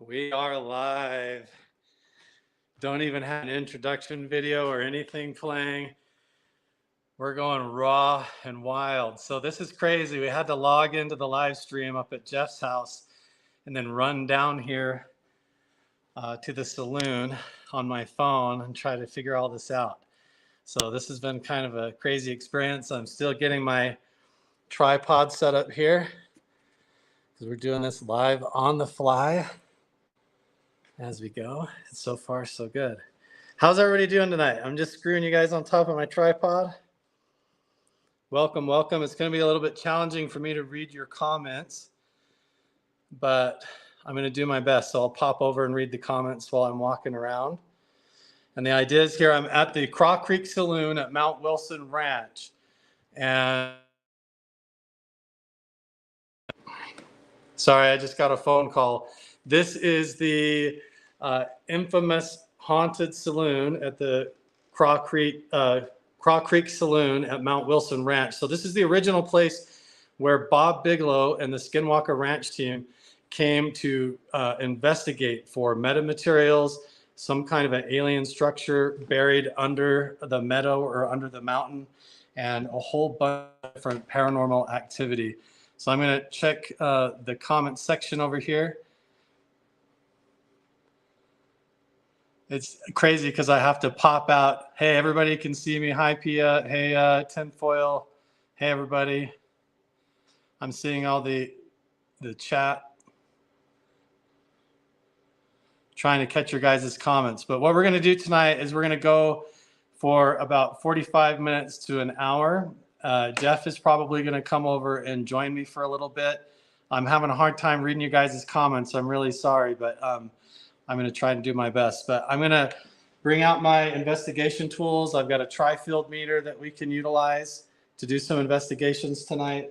We are live. Don't even have an introduction video or anything playing. We're going raw and wild. So this is crazy. We had to log into the live stream up at Jeff's house and then run down here to the saloon on my phone and try to figure all this out. So this has been kind of a crazy experience. I'm still getting my tripod set up here because we're doing this live on the fly as we go. So far, so good. How's everybody doing tonight? I'm just screwing you guys on top of my tripod. Welcome, welcome. It's going to be a little bit challenging for me to read your comments, but I'm going to do my best. So I'll pop over and read the comments while I'm walking around. And the idea is here, I'm at the Craw Creek Saloon at Mount Wilson Ranch. And sorry, I just got a phone call. This is the infamous haunted saloon at the Craw Creek Saloon at Mount Wilson Ranch. So this is the original place where Bob Bigelow and the Skinwalker Ranch team came to investigate for metamaterials, some kind of an alien structure buried under the meadow or under the mountain, and a whole bunch of different paranormal activity. So I'm going to check the comment section over here. It's crazy because I have to pop out. Hey, everybody can see me. Hi, Pia. Hey, Tinfoil. Hey, everybody. I'm seeing all the chat. Trying to catch your guys' comments. But what we're going to do tonight is we're going to go for about 45 minutes to an hour. Jeff is probably going to come over and join me for a little bit. I'm having a hard time reading you guys' comments. I'm really sorry, but I'm going to try and do my best. But I'm going to bring out my investigation tools. I've got a tri-field meter that we can utilize to do some investigations tonight.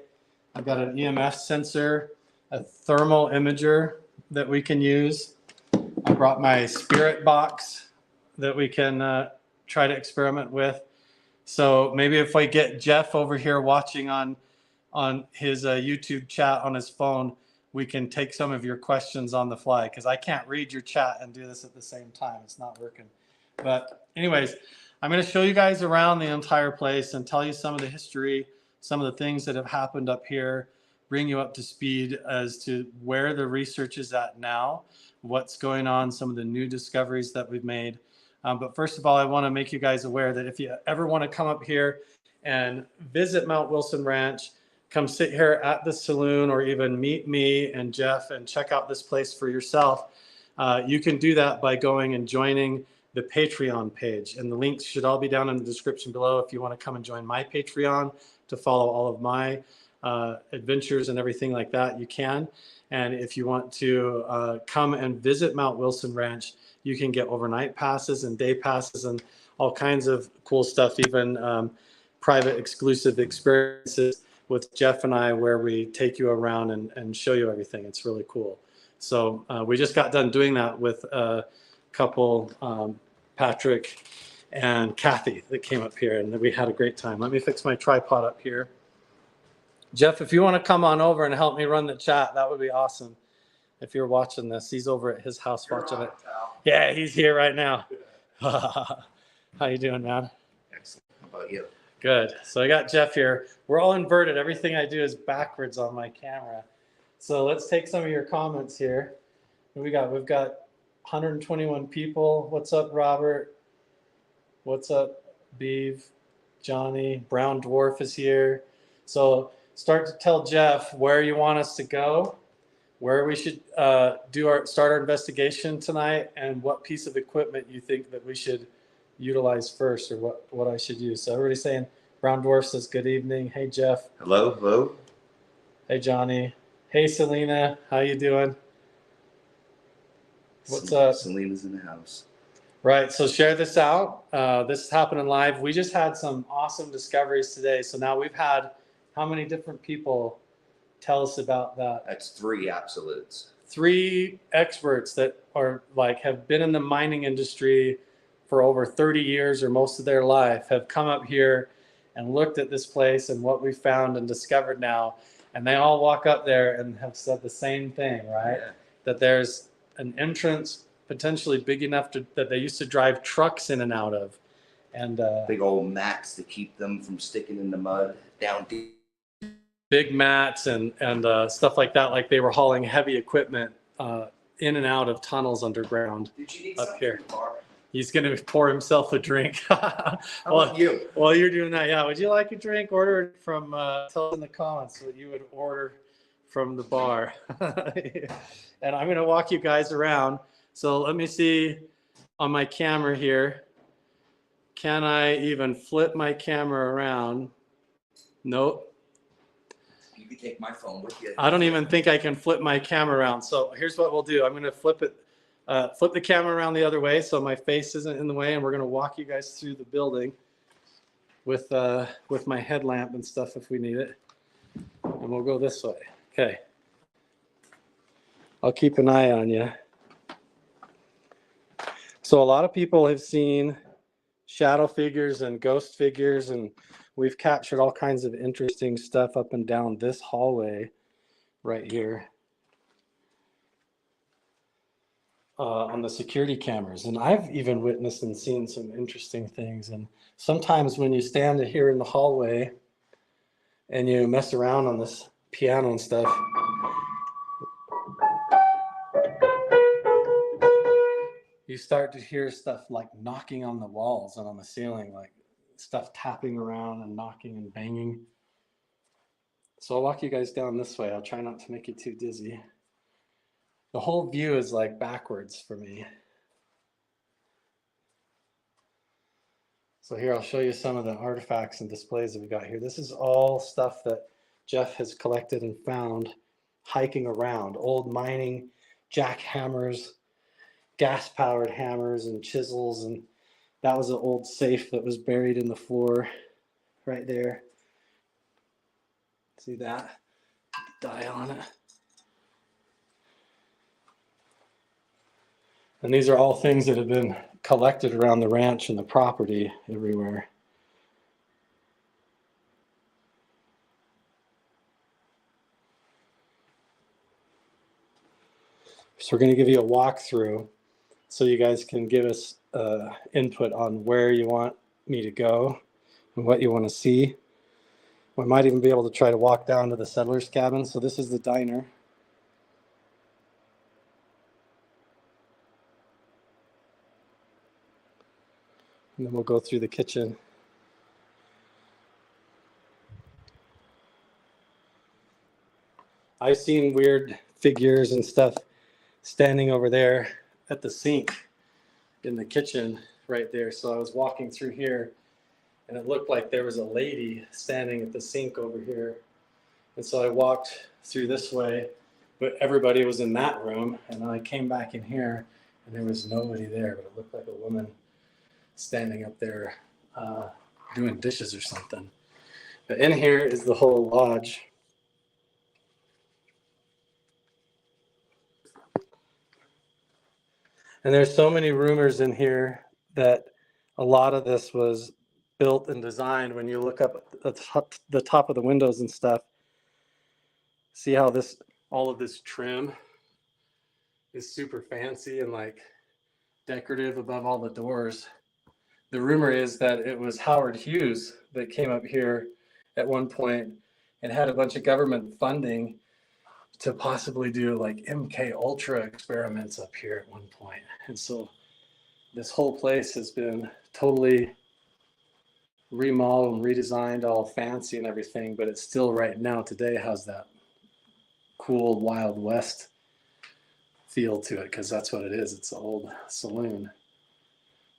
I've got an EMF sensor, a thermal imager that we can use. I brought my spirit box that we can try to experiment with. So maybe if I get Jeff over here watching on his YouTube chat on his phone, we can take some of your questions on the fly, because I can't read your chat and do this at the same time. It's not working. But anyways, I'm going to show you guys around the entire place and tell you some of the history, some of the things that have happened up here, bring you up to speed as to where the research is at now, what's going on, some of the new discoveries that we've made. But first of all, I want to make you guys aware that if you ever want to come up here and visit Mount Wilson Ranch, come sit here at the saloon, or even meet me and Jeff and check out this place for yourself, you can do that by going and joining the Patreon page. And the links should all be down in the description below. If you want to come and join my Patreon to follow all of my adventures and everything like that, you can. And if you want to come and visit Mount Wilson Ranch, you can get overnight passes and day passes and all kinds of cool stuff, even private exclusive experiences with Jeff and I, where we take you around and show you everything. It's really cool. So we just got done doing that with a couple, Patrick and Kathy, that came up here, and we had a great time. Let me fix my tripod up here. Jeff, if you want to come on over and help me run the chat, that would be awesome. If you're watching this, he's over at his house watching it. Yeah, he's here right now. How you doing, man? Excellent. How about you? Good. So I got Jeff here. We're all inverted. Everything I do is backwards on my camera. So let's take some of your comments here. We've got 121 people. What's up, Robert? What's up, Beeve? Johnny? Brown Dwarf is here. So start to tell Jeff where you want us to go, where we should start our investigation tonight, and what piece of equipment you think that we should utilize first, or what I should use. So everybody's saying, Brown Dwarf says good evening. Hey, Jeff. Hello, hello. Hey, Johnny. Hey, Selena. How you doing? What's up? Selena's in the house. Right. So share this out. This is happening live. We just had some awesome discoveries today. So now we've had how many different people tell us about that? That's 3 absolutes. 3 experts that are have been in the mining industry for over 30 years or most of their life, have come up here and looked at this place and what we found and discovered now. And they all walk up there and have said the same thing, right? Yeah. That there's an entrance potentially big enough that they used to drive trucks in and out of. And big old mats to keep them from sticking in the mud down deep. big mats and stuff like that, like they were hauling heavy equipment in and out of tunnels underground. Did you need up something here. from the bar? He's going to pour himself a drink. How about you? While you're doing that, yeah. Would you like a drink? Order it from, tell us in the comments what you would order from the bar. And I'm going to walk you guys around. So let me see on my camera here. Can I even flip my camera around? Nope. You can take my phone with you. I don't even think I can flip my camera around. So here's what we'll do. I'm going to flip the camera around the other way so my face isn't in the way, and we're going to walk you guys through the building with my headlamp and stuff if we need it. And we'll go this way. Okay. I'll keep an eye on you. So a lot of people have seen shadow figures and ghost figures, and we've captured all kinds of interesting stuff up and down this hallway right here. On the security cameras. And I've even witnessed and seen some interesting things. And sometimes when you stand here in the hallway and you mess around on this piano and stuff, you start to hear stuff like knocking on the walls and on the ceiling, like stuff tapping around and knocking and banging. So I'll walk you guys down this way. I'll try not to make you too dizzy. The whole view is like backwards for me. So here, I'll show you some of the artifacts and displays that we got here. This is all stuff that Jeff has collected and found hiking around. Old mining jackhammers, gas-powered hammers and chisels. And that was an old safe that was buried in the floor right there. See that? Dial on it. And these are all things that have been collected around the ranch and the property everywhere. So we're going to give you a walkthrough so you guys can give us input on where you want me to go and what you want to see. We might even be able to try to walk down to the settlers' cabin. So this is the diner. And then we'll go through the kitchen. I've seen weird figures and stuff standing over there at the sink in the kitchen right there. So I was walking through here and it looked like there was a lady standing at the sink over here. And so I walked through this way, but everybody was in that room. And then I came back in here and there was nobody there, but it looked like a woman standing up there doing dishes or something. But in here is the whole lodge. And there's so many rumors in here that a lot of this was built and designed. When you look up at the top of the windows and stuff, see how all of this trim is super fancy and like decorative above all the doors. The rumor is that it was Howard Hughes that came up here at one point and had a bunch of government funding to possibly do like MK Ultra experiments up here at one point. And so this whole place has been totally remodeled and redesigned, all fancy and everything, but it still right now today has that cool Wild West feel to it, because that's what it is. It's an old saloon.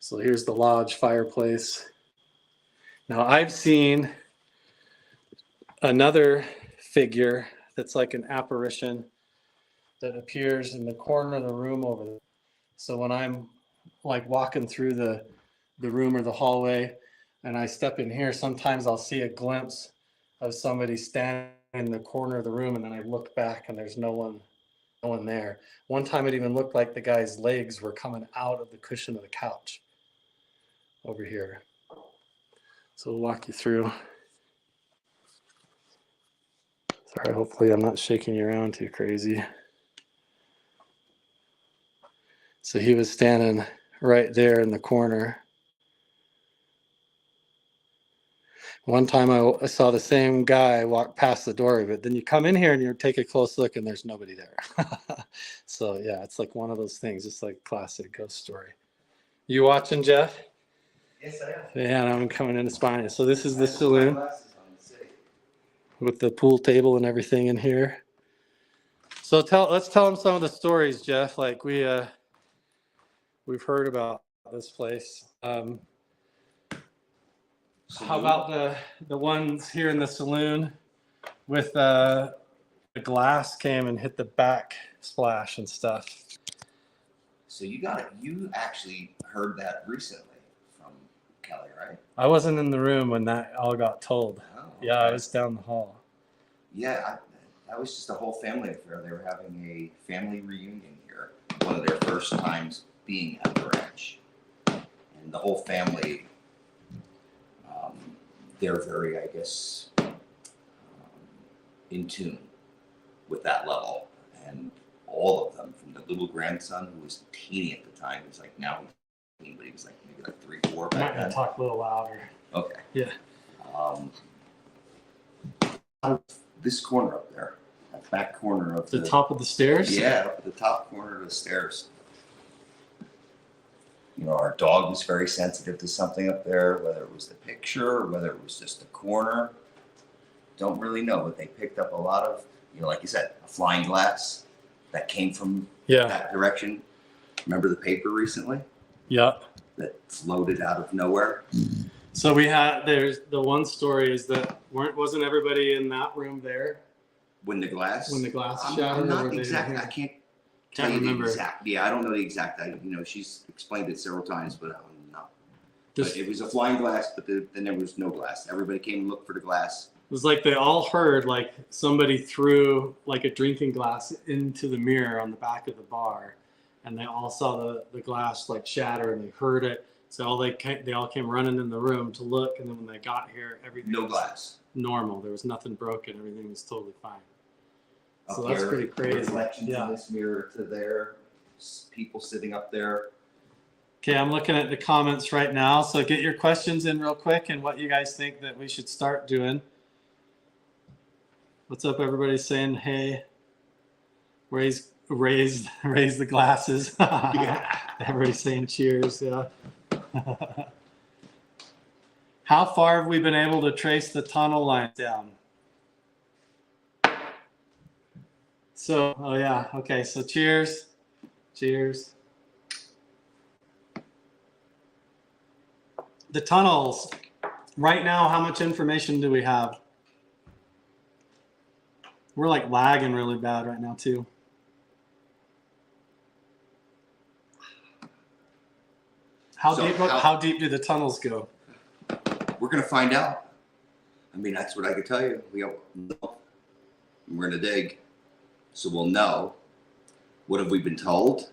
So here's the lodge fireplace. Now I've seen another figure that's like an apparition that appears in the corner of the room over there. So when I'm like walking through the room or the hallway and I step in here, sometimes I'll see a glimpse of somebody standing in the corner of the room, and then I look back and there's no one there. One time it even looked like the guy's legs were coming out of the cushion of the couch over here. So we'll walk you through. Sorry, hopefully I'm not shaking you around too crazy. So he was standing right there in the corner. One time I saw the same guy walk past the door, but then you come in here and you take a close look and there's nobody there. So yeah, it's like one of those things, just like classic ghost story. You watching, Jeff? Yes, I am. Yeah, and I'm coming in to spine you. So this is the saloon with the pool table and everything in here. So let's tell them some of the stories, Jeff. Like we've heard about this place. How about the ones here in the saloon with the glass came and hit the back splash and stuff? So you actually heard that recently from Kelly, right? I wasn't in the room when that all got told. Oh, Yeah, I okay. was down the hall. Yeah, that was just a whole family affair. They were having a family reunion here, one of their first times being at the ranch, and the whole family. They're very, I guess, in tune with that level. And all of them, from the little grandson who was teeny at the time, he's like now he's teeny, but he was like maybe like 3, 4 back then. Talk a little louder. Okay. Yeah. This corner up there, that back corner of The top of the stairs? Yeah, up at the top corner of the stairs. You know, our dog was very sensitive to something up there, whether it was the picture or whether it was just the corner. Don't really know, but they picked up a lot of, you know, like you said, a flying glass that came from that direction. Remember the paper recently? Yep. That floated out of nowhere. So there's the one story is that wasn't everybody in that room there when the glass shattered? I'm not exactly. I can't remember. Yeah, I don't know the exact. She's explained it several times, but I'm not. But it was a flying glass, but then there was no glass. Everybody came and looked for the glass. It was like they all heard like somebody threw like a drinking glass into the mirror on the back of the bar, and they all saw the glass like shatter, and they heard it. So they all came running in the room to look, and then when they got here, everything no glass, normal. There was nothing broken. Everything was totally fine. So up that's here, pretty crazy. Reflections in this mirror to there, people sitting up there. Okay, I'm looking at the comments right now. So get your questions in real quick and what you guys think that we should start doing. What's up, everybody saying hey? Raise the glasses. Yeah. Everybody's saying cheers. Yeah. How far have we been able to trace the tunnel line down? So, oh yeah, okay, so cheers. Cheers. The tunnels, right now, how much information do we have? We're like lagging really bad right now too. How deep do the tunnels go? We're gonna find out. I mean, that's what I could tell you. We're gonna dig, so we'll know. What have we been told?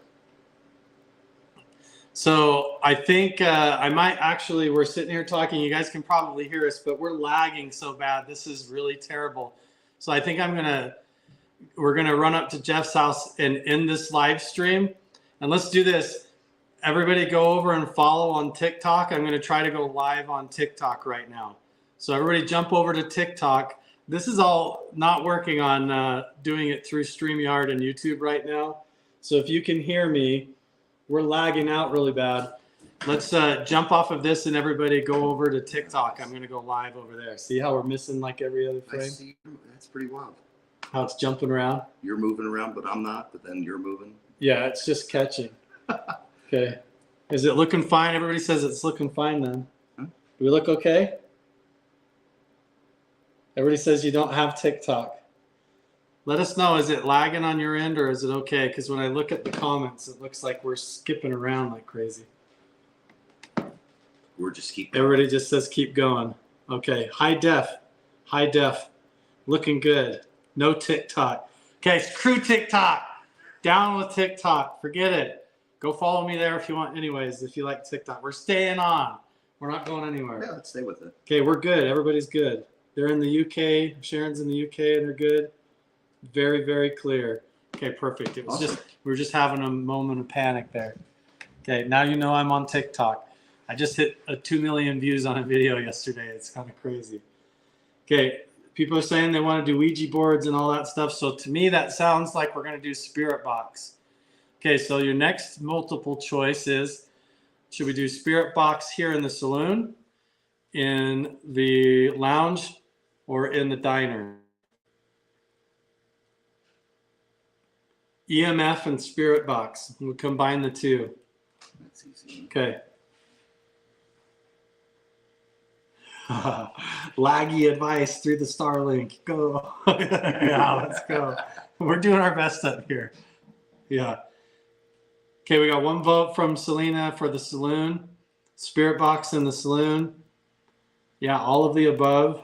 So I think we're sitting here talking. You guys can probably hear us, but we're lagging so bad. This is really terrible. So I think we're gonna run up to Jeff's house and end this live stream. And let's do this. Everybody go over and follow on TikTok. I'm gonna try to go live on TikTok right now. So everybody jump over to TikTok. This is all not working on doing it through StreamYard and YouTube right now. So if you can hear me, we're lagging out really bad. Let's jump off of this and everybody go over to TikTok. I'm going to go live over there. See how we're missing like every other frame? I see. That's pretty wild. How it's jumping around? You're moving around, but I'm not. But then you're moving. Yeah, it's just catching. Okay. Is it looking fine? Everybody says it's looking fine then. Huh? Do we look okay? Everybody says you don't have TikTok. Let us know, is it lagging on your end or is it okay? Because when I look at the comments, it looks like we're skipping around like crazy. We're just keep going. Everybody just says keep going. Okay, high def, looking good. No TikTok. Okay, screw TikTok. Down with TikTok, forget it. Go follow me there if you want anyways, if you like TikTok. We're staying on. We're not going anywhere. Yeah, let's stay with it. Okay, we're good. Everybody's good. They're in the UK. Sharon's in the UK and they're good. Very, very clear. Okay, perfect. It was Awesome. just, we were just having a moment of panic there. Okay, now you know I'm on TikTok. I just hit 2 million views on a video yesterday. It's kind of crazy. Okay, people are saying they want to do Ouija boards and all that stuff. So to me, that sounds like we're going to do spirit box. Okay, so your next multiple choice is, should we do spirit box here in the saloon, in the lounge, or in the diner? EMF and spirit box. We'll combine the two. That's easy. Okay. Laggy advice through the Starlink. Go. Yeah, let's go. We're doing our best up here. Yeah. Okay, we got one vote from Selena for the saloon. Spirit box in the saloon. Yeah, all of the above.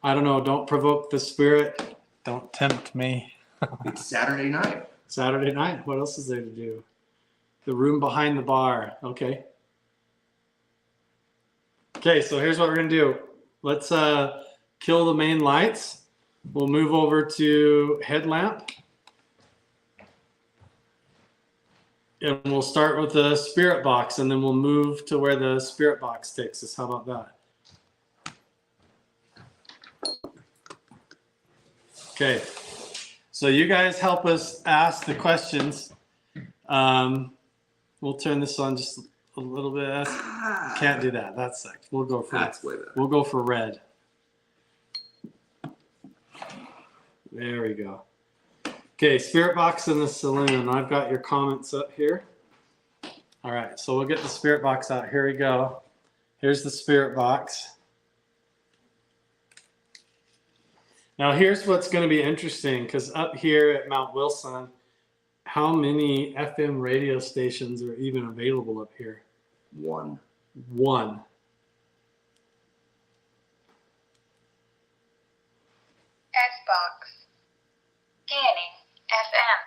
I don't know. Don't provoke the spirit. Don't tempt me. It's Saturday night. Saturday night. What else is there to do? The room behind the bar. Okay. Okay, so here's what we're gonna do. Let's kill the main lights. We'll move over to headlamp. And we'll start with the spirit box, and then we'll move to where the spirit box takes us. How about that? Okay. So you guys help us ask the questions. We'll turn this on just a little bit. Can't do that. That sucks. We'll go for That's way better. We'll go for red. There we go. Okay, spirit box in the saloon. I've got your comments up here. All right, so we'll get the spirit box out. Here we go. Here's the spirit box. Now here's what's going to be interesting, because up here at Mount Wilson, how many FM radio stations are even available up here? One. One. S-Box. Scanning FM.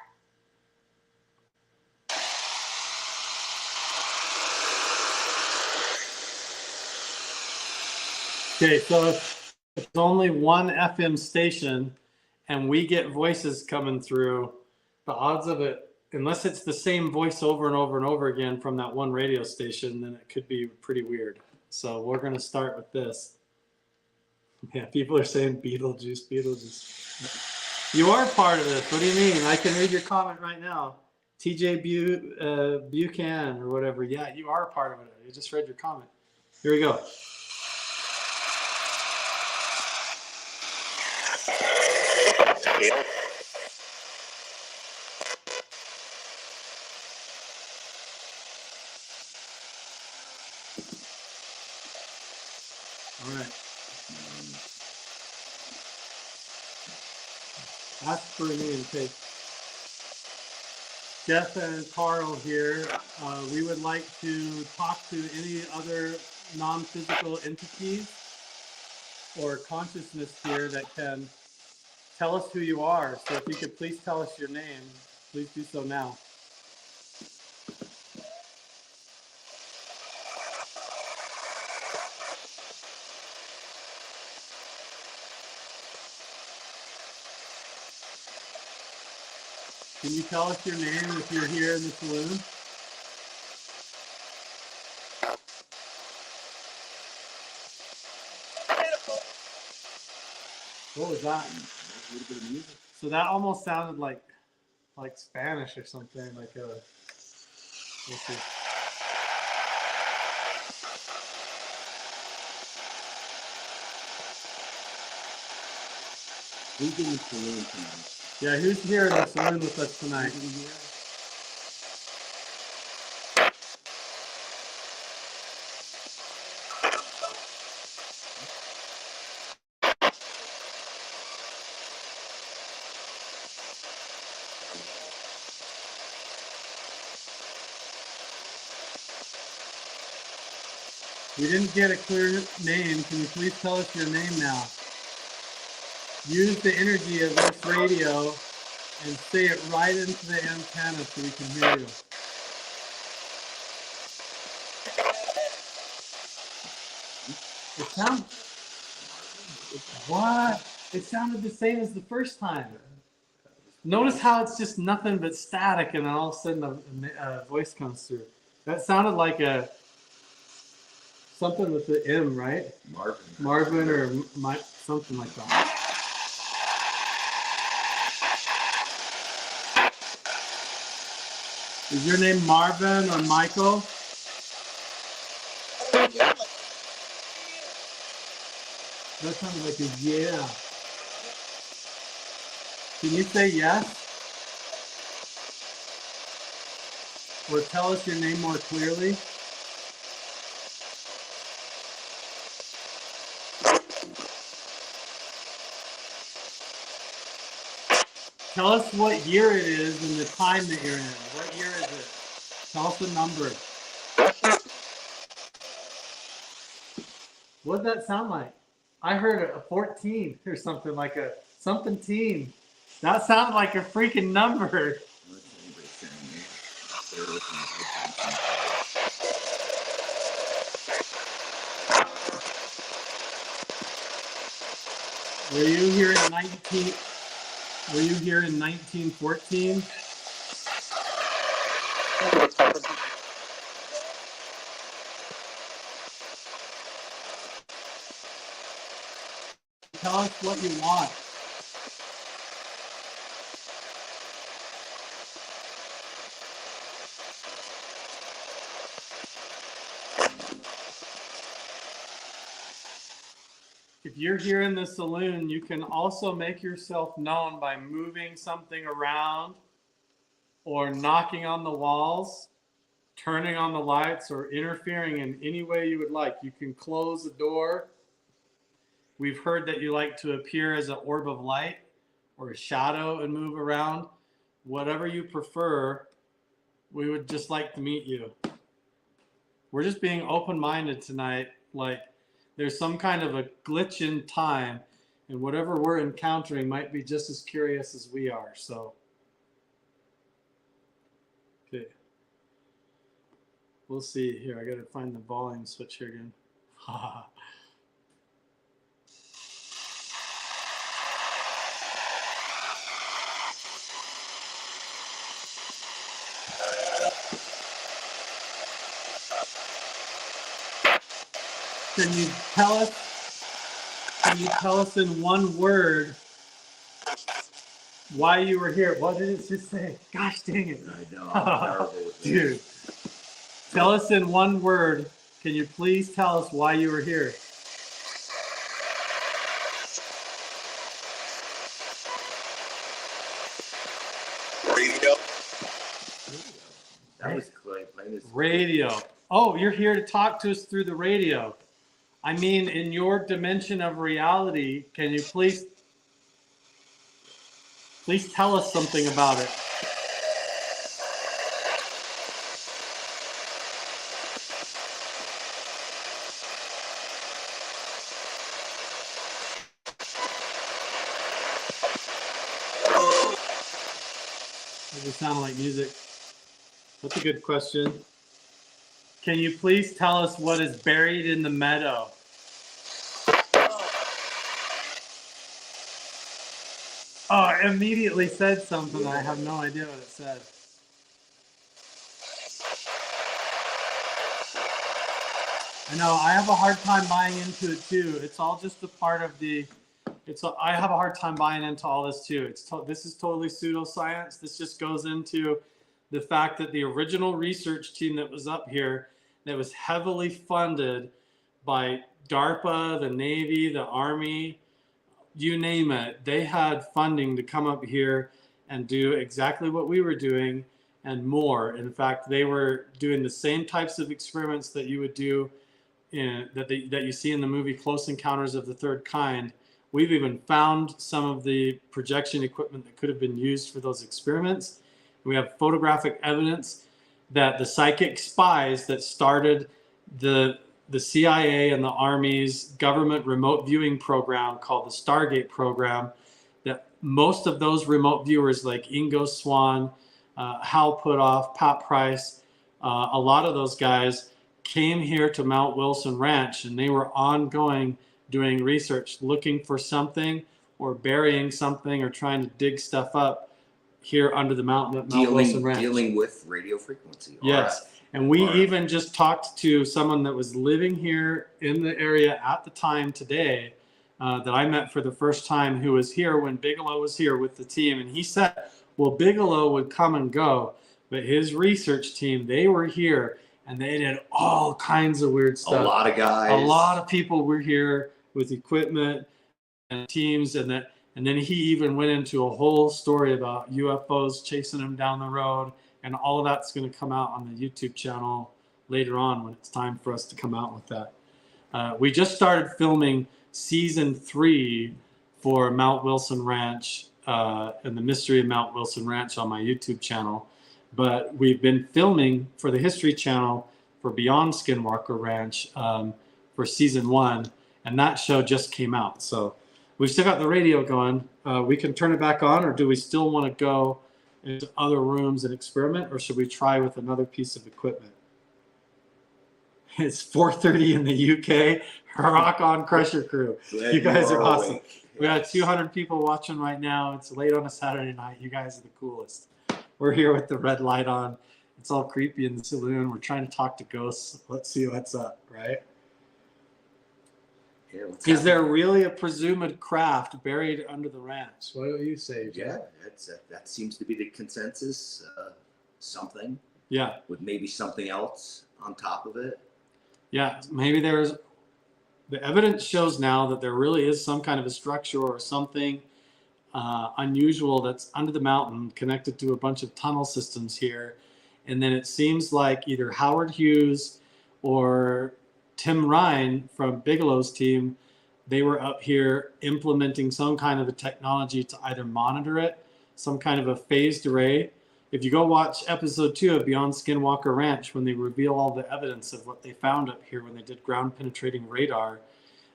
Okay, so if there's only one FM station and we get voices coming through, the odds of it, unless it's the same voice over and over and over again from that one radio station, then it could be pretty weird. So we're going to start with this. Yeah, people are saying Beetlejuice, Beetlejuice. You are part of this. What do you mean? I can read your comment right now. TJ Buchanan or whatever. Yeah, you are a part of it. I just read your comment. Here we go. All right. Ask for a name. Okay. Jeff and Carl here. We would like to talk to any other non-physical entities or consciousness here that can tell us who you are. So if you could please tell us your name, please do so now. Can you tell us your name if you're here in the saloon? What was that? A little bit of music. So that almost sounded like Spanish or something, like a. Let's see. Who's in the saloon tonight? Yeah, who's here in the saloon with us tonight? We didn't get a clear name. Can you please tell us your name now? Use the energy of this radio and say it right into the antenna so we can hear you. It sounds. What? It sounded the same as the first time. Notice how it's just nothing but static, and then all of a sudden a voice comes through. That sounded like something with the M, right? Marvin or Mike, something like that. Is your name Marvin or Michael? That sounded like a yeah. Can you say yes? Or tell us your name more clearly? Tell us what year it is and the time that you're in. What year is it? Tell us the number. What did that sound like? I heard a 14 or something like a something teen. That sounded like a freaking number. Were you here in 1914? Tell us what you want. If you're here in the saloon, you can also make yourself known by moving something around or knocking on the walls, turning on the lights, or interfering in any way you would like. You can close the door. We've heard that you like to appear as an orb of light or a shadow and move around. Whatever you prefer, we would just like to meet you. We're just being open-minded tonight. Like there's some kind of a glitch in time, and whatever we're encountering might be just as curious as we are. So, okay. We'll see here. I got to find the volume switch here again. Can you tell us in one word why you were here? What did it just say? Gosh dang it. I know, I'm terrible with this. Dude. Tell us in one word. Can you please tell us why you were here? Radio. That was great. Radio. Oh, you're here to talk to us through the radio. I mean, in your dimension of reality, can you please tell us something about it? Does it sound like music? That's a good question. Can you please tell us what is buried in the meadow? Oh, it immediately said something. I have no idea what it said. I know. I have a hard time buying into it too. It's all just a part of the. I have a hard time buying into all this too. This is totally pseudoscience. This just goes into the fact that the original research team that was up here, that was heavily funded by DARPA, the Navy, the Army, you name it. They had funding to come up here and do exactly what we were doing and more. In fact, they were doing the same types of experiments that you would do that you see in the movie Close Encounters of the Third Kind. We've even found some of the projection equipment that could have been used for those experiments. We have photographic evidence that the psychic spies that started the CIA and the Army's government remote viewing program called the Stargate program, that most of those remote viewers like Ingo Swann, Hal Puthoff, Pat Price, a lot of those guys came here to Mount Wilson Ranch, and they were ongoing doing research, looking for something or burying something or trying to dig stuff up here under the mountain at Mount Wilson Ranch. Dealing with radio frequency. Yes. And we even just talked to someone that was living here in the area at the time today that I met for the first time, who was here when Bigelow was here with the team. And he said, well, Bigelow would come and go, but his research team, they were here and they did all kinds of weird stuff. A lot of guys. A lot of people were here with equipment and teams, and then he even went into a whole story about UFOs chasing him down the road. And all of that's going to come out on the YouTube channel later on when it's time for us to come out with that. We just started filming season 3 for Mount Wilson Ranch and the Mystery of Mount Wilson Ranch on my YouTube channel. But we've been filming for the History Channel for Beyond Skinwalker Ranch for season 1. And that show just came out. So we've still got the radio going. We can turn it back on, or do we still want to go into other rooms and experiment, or should we try with another piece of equipment? It's 4:30 in the UK. Rock on, Crusher Crew. You guys are awesome. We got 200 people watching right now. It's late on a Saturday night. You guys are the coolest. We're here with the red light on. It's all creepy in the saloon. We're trying to talk to ghosts. Let's see what's up, right? Yeah, Is there really a presumed craft buried under the ranch? What do you say, Jeff? Yeah, that seems to be the consensus. Something. Yeah. With maybe something else on top of it. Yeah, maybe there's. The evidence shows now that there really is some kind of a structure or something unusual that's under the mountain, connected to a bunch of tunnel systems here. And then it seems like either Howard Hughes or Tim Ryan from Bigelow's team, they were up here implementing some kind of a technology to either monitor it, some kind of a phased array. If you go watch episode 2 of Beyond Skinwalker Ranch, when they reveal all the evidence of what they found up here when they did ground penetrating radar,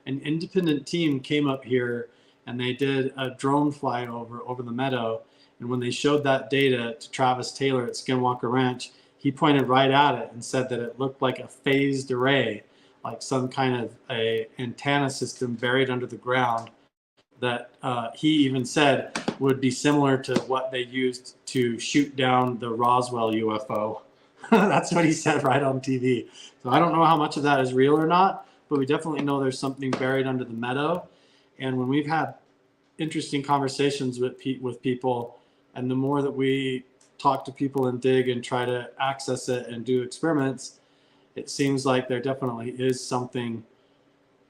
an independent team came up here and they did a drone flyover over the meadow. And when they showed that data to Travis Taylor at Skinwalker Ranch, he pointed right at it and said that it looked like a phased array, like some kind of a antenna system buried under the ground that he even said would be similar to what they used to shoot down the Roswell UFO. That's what he said right on TV. So I don't know how much of that is real or not, but we definitely know there's something buried under the meadow. And when we've had interesting conversations with people, and the more that we talk to people and dig and try to access it and do experiments, it seems like there definitely is something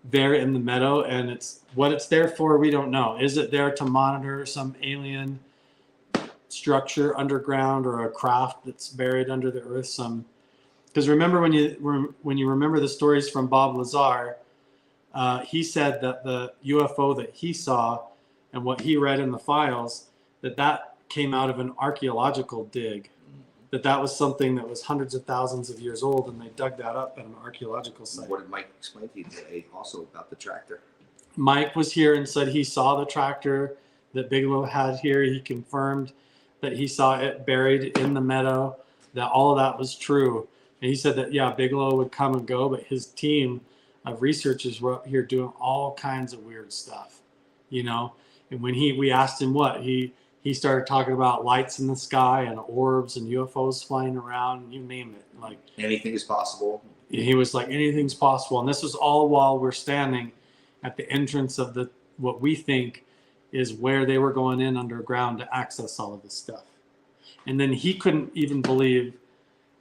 there in the meadow, and it's what it's there for, we don't know. Is it there to monitor some alien structure underground or a craft that's buried under the earth? Because remember when you remember the stories from Bob Lazar, he said that the UFO that he saw and what he read in the files, that came out of an archaeological dig. That was something that was hundreds of thousands of years old, and they dug that up at an archaeological site. What did Mike explain to you today also about the tractor? Mike was here and said he saw the tractor that Bigelow had here. He confirmed that he saw it buried in the meadow, that all of that was true. And he said that, yeah, Bigelow would come and go, but his team of researchers were up here doing all kinds of weird stuff, you know? And when we asked him what, he started talking about lights in the sky and orbs and UFOs flying around, you name it. Like anything is possible. He was like, anything's possible. And this was all while we're standing at the entrance of what we think is where they were going in underground to access all of this stuff. And then he couldn't even believe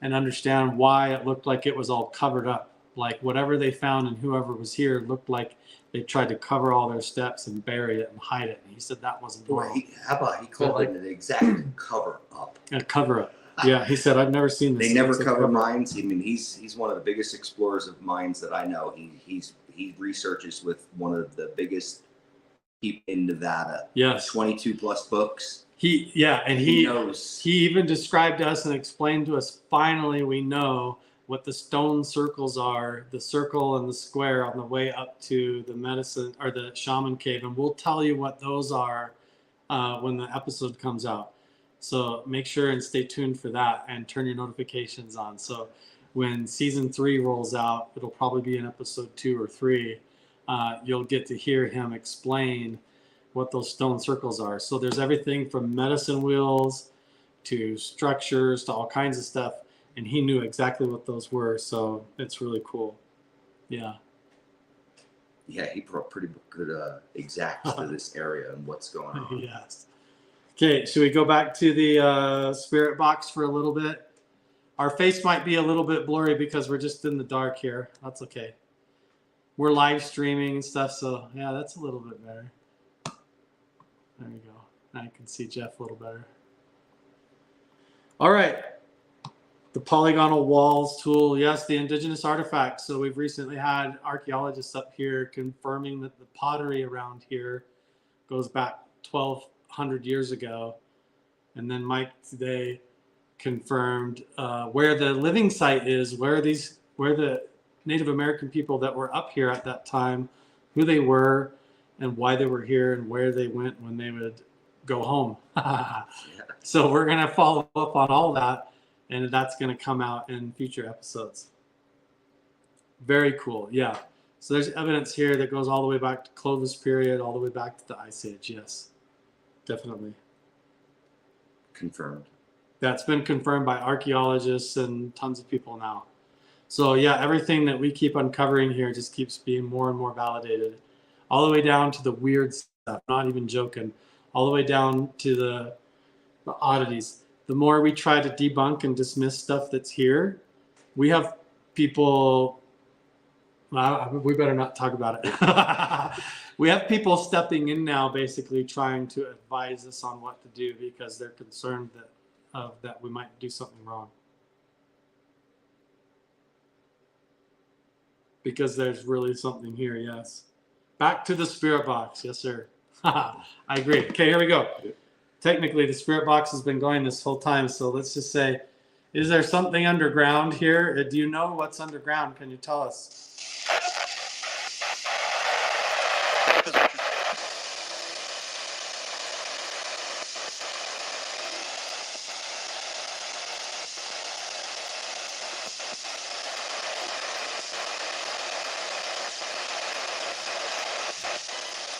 and understand why it looked like it was all covered up. Like whatever they found and whoever was here looked like they tried to cover all their steps and bury it and hide it. And he said that wasn't normal. How about he called it an exact cover up? A cover up. Yeah, he said, I've never seen this. They never cover mines. I mean, he's one of the biggest explorers of mines that I know. He researches with one of the biggest people in Nevada. Yes. 22 plus books. He knows. He even described to us and explained to us, finally we know what the stone circles are, the circle and the square on the way up to the medicine or the shaman cave. And we'll tell you what those are when the episode comes out. So make sure and stay tuned for that and turn your notifications on. So when season 3 rolls out, it'll probably be in episode 2 or 3. You'll get to hear him explain what those stone circles are. So there's everything from medicine wheels to structures to all kinds of stuff, and he knew exactly what those were. So it's really cool. Yeah. Yeah, he brought pretty good exacts to this area and what's going on. Yes. Okay, should we go back to the spirit box for a little bit? Our face might be a little bit blurry because we're just in the dark here. That's okay. We're live streaming and stuff, so yeah, that's a little bit better. There you go. I can see Jeff a little better. All right. The polygonal walls tool. Yes, the indigenous artifacts. So we've recently had archaeologists up here confirming that the pottery around here goes back 1,200 years ago. And then Mike today confirmed where the living site is, where the Native American people that were up here at that time, who they were and why they were here and where they went when they would go home. So we're going to follow up on all that, and that's going to come out in future episodes. Very cool. Yeah. So there's evidence here that goes all the way back to Clovis period, all the way back to the Ice Age. Yes, definitely. Confirmed. That's been confirmed by archaeologists and tons of people now. So yeah, everything that we keep uncovering here just keeps being more and more validated, all the way down to the weird stuff, not even joking, all the way down to the oddities. The more we try to debunk and dismiss stuff that's here, we have people, we better not talk about it. We have people stepping in now, basically trying to advise us on what to do because they're concerned that we might do something wrong. Because there's really something here, yes. Back to the spirit box, yes, sir. I agree. Okay, here we go. Technically, the spirit box has been going this whole time, so let's just say, is there something underground here? Do you know what's underground? Can you tell us?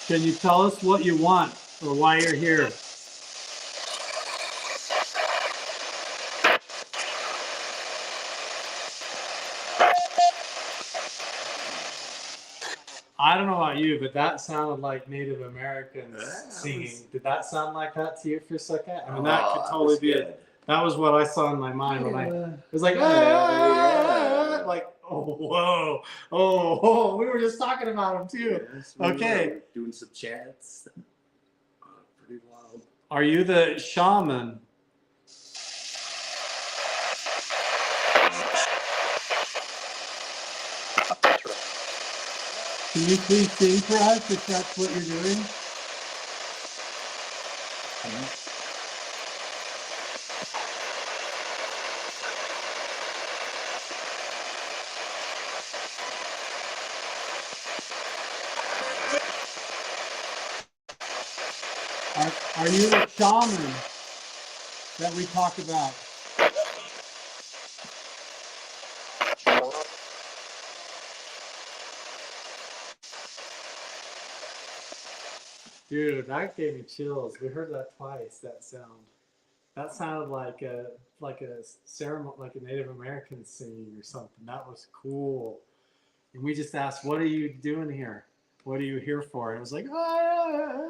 Can you tell us what you want or why you're here? I don't know about you, but that sounded like Native Americans singing. Did that sound like that to you for a second? I mean, that could totally be it. That was what I saw in my mind when it was like, like, oh, whoa, oh, we were just talking about him too. Yes, Okay. Doing some chants. Pretty wild. Are you the shaman? Can you please sing for us if that's what you're doing? Are you the shaman that we talk about? Dude, that gave me chills. We heard that twice, that sound. That sounded like a ceremony, like a Native American singing or something. That was cool. And we just asked, what are you doing here? What are you here for? And it was like, ah.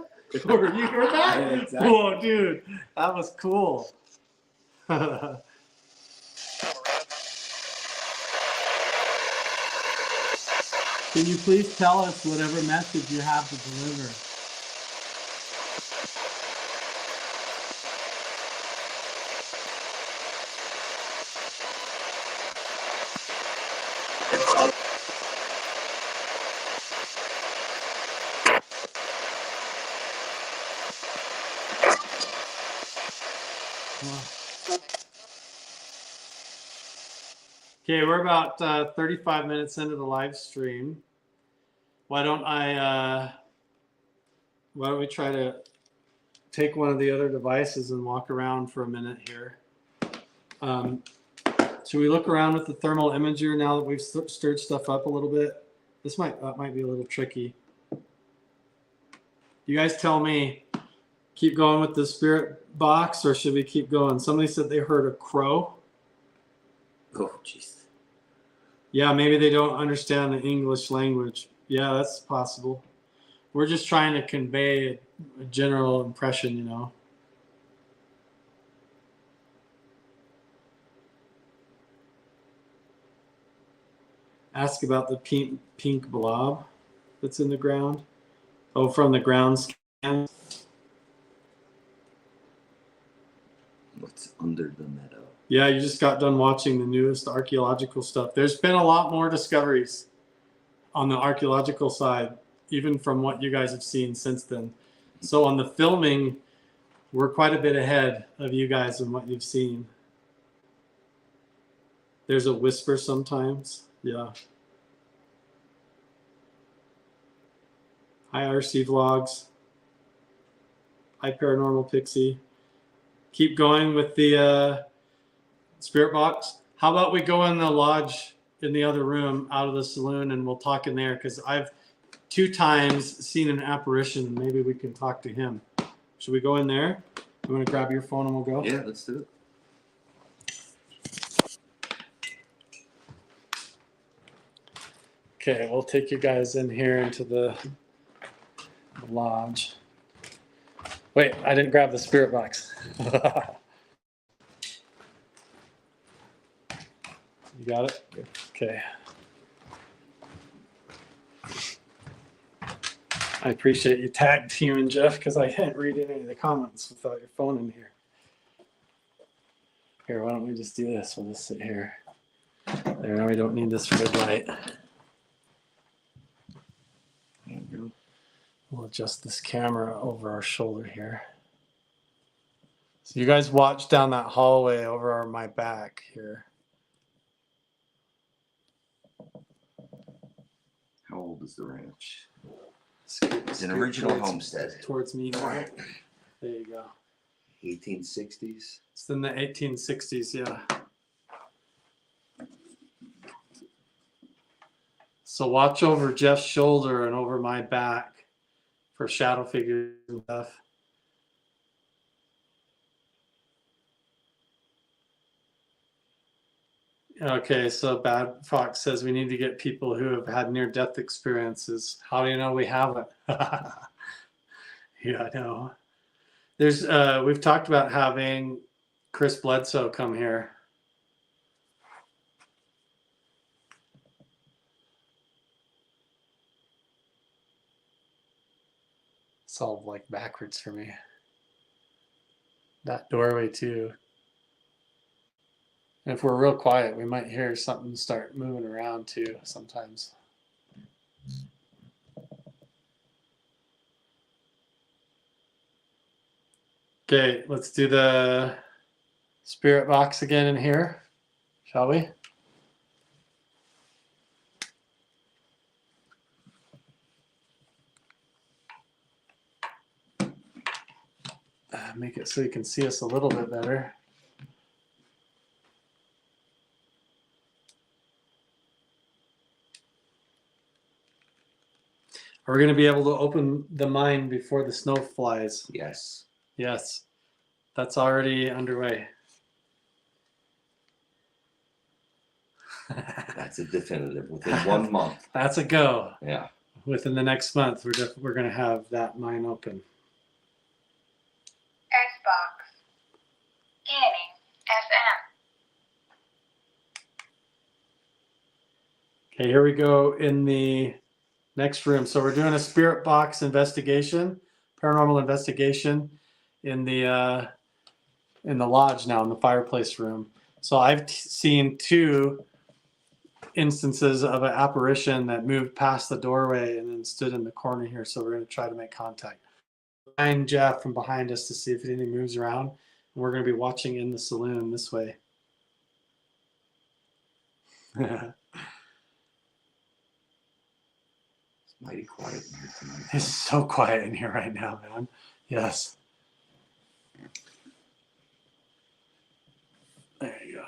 Or you heard that? Yeah, exactly. Whoa, dude, that was cool. Can you please tell us whatever message you have to deliver? Okay, we're about 35 minutes into the live stream. Why don't we try to take one of the other devices and walk around for a minute here? Should we look around with the thermal imager now that we've stirred stuff up a little bit? That might be a little tricky. You guys tell me, keep going with the spirit box or should we keep going? Somebody said they heard a crow. Oh, jeez. Yeah, maybe they don't understand the English language. Yeah, that's possible. We're just trying to convey a general impression, you know. Ask about the pink blob that's in the ground. Oh, from the ground scan. What's under the meadow? Yeah, you just got done watching the newest archaeological stuff. There's been a lot more discoveries on the archaeological side, even from what you guys have seen since then. So on the filming, we're quite a bit ahead of you guys and what you've seen. There's a whisper sometimes. Yeah. Hi, RC Vlogs. Hi, Paranormal Pixie. Keep going with the spirit box. How about we go in the lodge in the other room out of the saloon and we'll talk in there because I've 2 times seen an apparition. Maybe we can talk to him. Should we go in there? You want to grab your phone and we'll go? Yeah, let's do it. Okay, we'll take you guys in here into the lodge. Wait, I didn't grab the spirit box. You got it? Okay. I appreciate you tag teaming, Jeff, because I can't read any of the comments without your phone in here. Here, why don't we just do this? We'll just sit here. There, we don't need this red light. There you go. We'll adjust this camera over our shoulder here. So you guys watch down that hallway over my back here. How old is the ranch? Scoot It's an original towards- homestead. Towards me. There you go. 1860s. It's in the 1860s, yeah. So watch over Jeff's shoulder and over my back for shadow figures and stuff. Okay, so Bad Fox says we need to get people who have had near-death experiences. How do you know we haven't? Yeah, I know. There's we've talked about having Chris Bledsoe come here. It's all like backwards for me. That doorway too. And if we're real quiet, we might hear something start moving around too sometimes. Okay, let's do the spirit box again in here, shall we? Make it so you can see us a little bit better. Are we going to be able to open the mine before the snow flies? Yes. Yes, that's already underway. That's a definitive. Within 1 month. That's a go. Yeah. Within the next month, we're going to have that mine open. Xbox. Scanning FM. Okay, here we go in the next room. So we're doing a spirit box investigation, paranormal investigation in the lodge now, in the fireplace room. So I've seen 2 instances of an apparition that moved past the doorway and then stood in the corner here. So we're going to try to make contact. Find Jeff from behind us to see if anything moves around. And we're going to be watching in the saloon this way. Mighty quiet in here tonight. It's so quiet in here right now, man. Yes. There you go.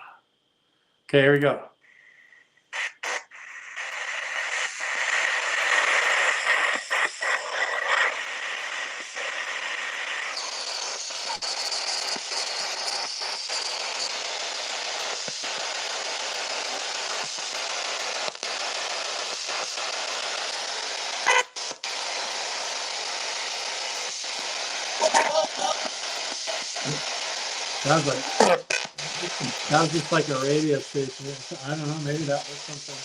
Okay, here we go. Sounds like that was just like a radio station. I don't know. Maybe that was something.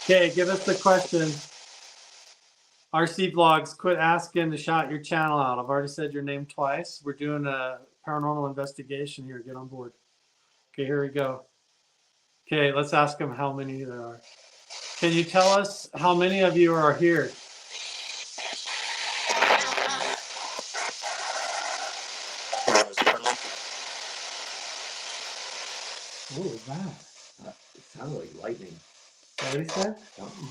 Okay, give us the question. RC Vlogs, quit asking to shout your channel out. I've already said your name twice. We're doing a paranormal investigation here. Get on board. Okay, here we go. Okay, let's ask them how many there are. Can you tell us how many of you are here? What was that? It sounded like lightning. What did he say? Something.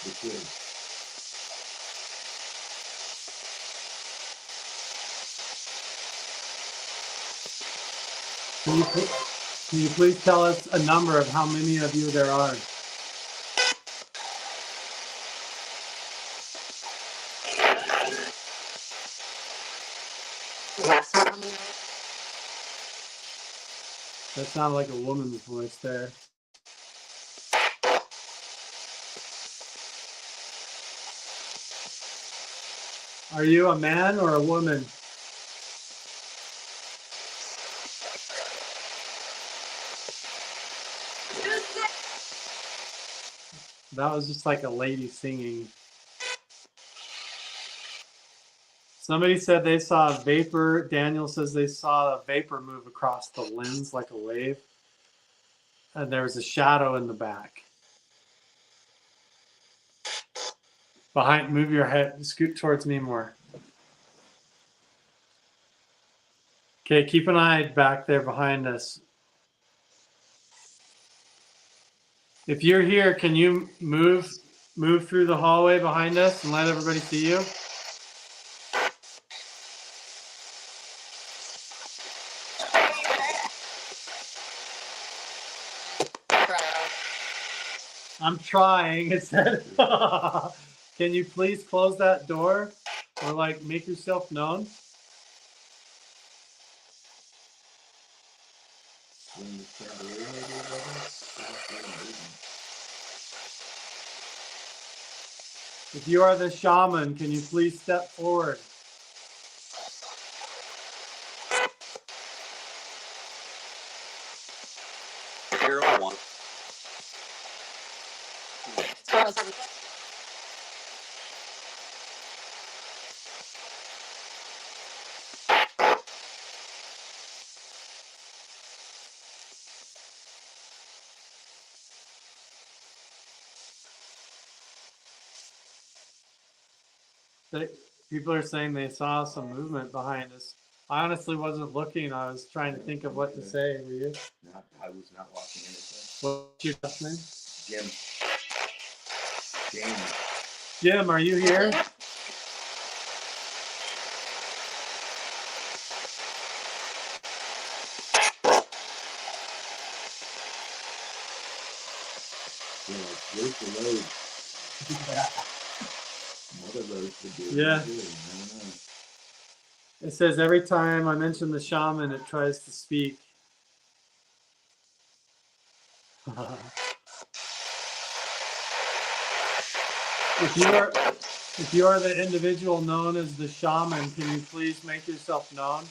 It did. Can you please tell us a number of how many of you there are? That sounded like a woman's voice there. Are you a man or a woman? That was just like a lady singing. Somebody said they saw a vapor. Daniel says they saw a vapor move across the lens like a wave. And there was a shadow in the back. Behind, move your head, scoot towards me more. Okay, keep an eye back there behind us. If you're here, can you move through the hallway behind us and let everybody see you? I'm trying. It said, can you please close that door or like make yourself known? If you are the shaman, can you please step forward? People are saying they saw some movement behind us. I honestly wasn't looking. I was trying to think of what to say. Were you? I was not watching anything. What's your last name? Jim. James. Jim, are you here? Where's the road? Another road to do. Yeah. I don't know. It says every time I mention the shaman, it tries to speak. If you are the individual known as the shaman, can you please make yourself known?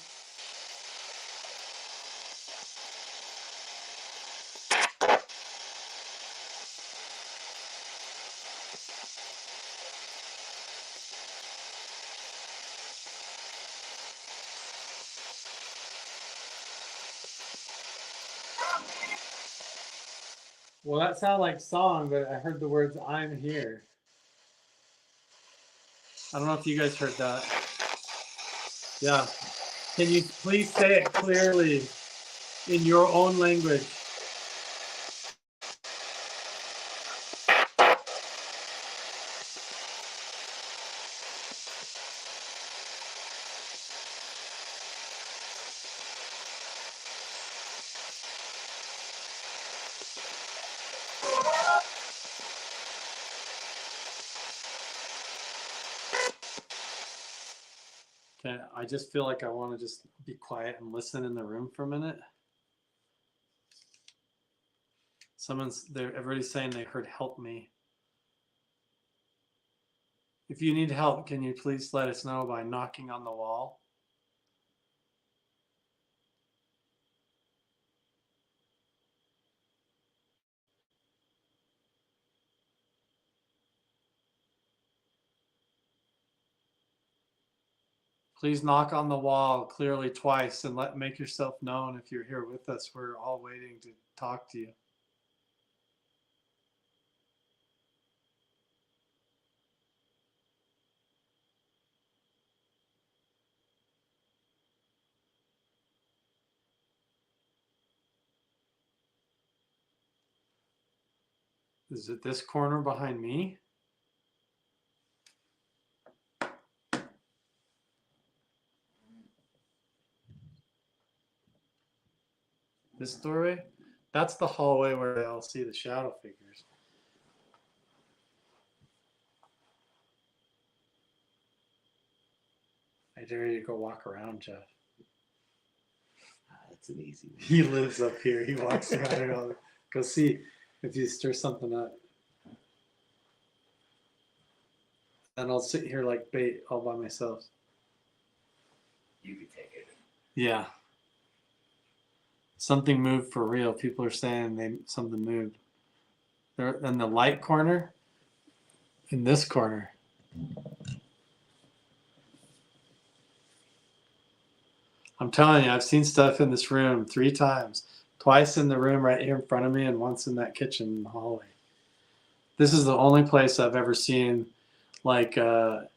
Well, that sounded like song, but I heard the words "I'm here." I don't know if you guys heard that. Yeah. Can you please say it clearly in your own language? Okay, I just feel like I want to just be quiet and listen in the room for a minute. Everybody's saying they heard "help me." If you need help, can you please let us know by knocking on the wall? Please knock on the wall clearly twice and make yourself known if you're here with us. We're all waiting to talk to you. Is it this corner behind me? This doorway? That's the hallway where I'll see the shadow figures. I dare you to go walk around, Jeff. That's an easy one. He lives up here. He walks around. Go see if you stir something up. And I'll sit here like bait all by myself. You could take it. Yeah. Something moved for real. People are saying something moved. They're in the light corner. In this corner. I'm telling you, I've seen stuff in this room 3 times. Twice in the room right here in front of me and once in that kitchen in the hallway. This is the only place I've ever seen like a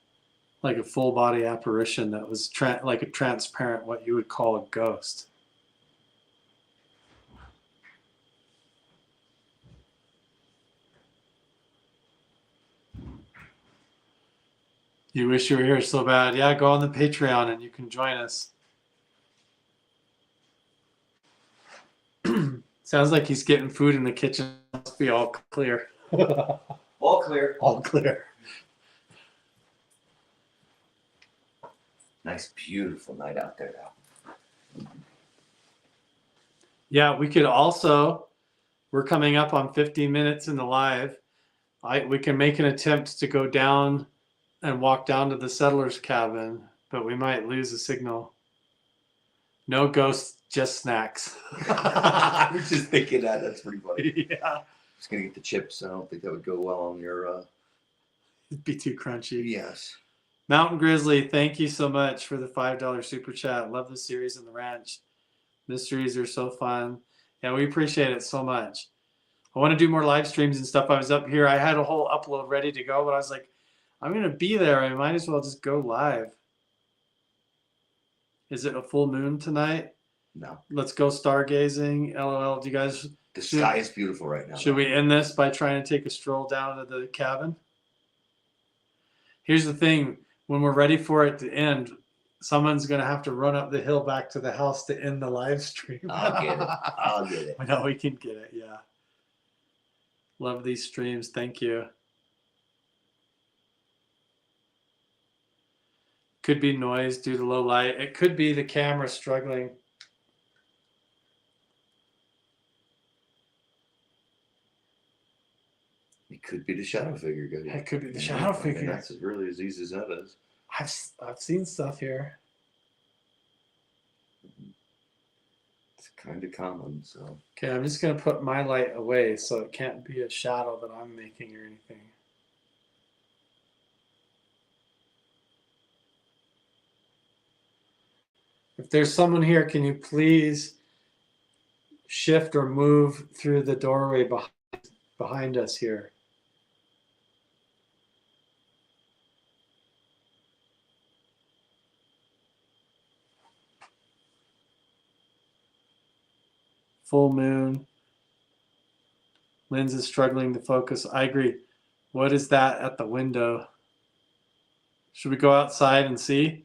full body apparition that was like a transparent, what you would call a ghost. You wish you were here so bad. Yeah, go on the Patreon and you can join us. Sounds like he's getting food in the kitchen. Must be all clear. All clear. All clear. Nice, beautiful night out there now. Yeah, we could also, we're coming up on 15 minutes in the live. We can make an attempt to go down and walk down to the settler's cabin, but we might lose the signal. No ghosts, just snacks. I was just thinking that. That's pretty funny. Yeah. Just gonna get the chips. I don't think that would go well on your. It'd be too crunchy. Yes. Mountain Grizzly, thank you so much for the $5 super chat. Love the series and the ranch. Mysteries are so fun. Yeah, we appreciate it so much. I want to do more live streams and stuff. I was up here. I had a whole upload ready to go, but I was like, I'm going to be there. I might as well just go live. Is it a full moon tonight? No. Let's go stargazing. LOL. Do you guys? The sky is beautiful right now. Should we end this by trying to take a stroll down to the cabin? Here's the thing. When we're ready for it to end, someone's going to have to run up the hill back to the house to end the live stream. I'll get it. I'll get it. I know we can get it. Yeah. Love these streams. Thank you. Could be noise due to low light. It could be the camera struggling. It could be the shadow figure. Guys. It could be the shadow figure. I mean, that's really as easy as that is. I've seen stuff here. It's kind of common, so. Okay, I'm just going to put my light away so it can't be a shadow that I'm making or anything. If there's someone here, can you please shift or move through the doorway behind us here? Full moon. Lynn's is struggling to focus. I agree. What is that at the window? Should we go outside and see?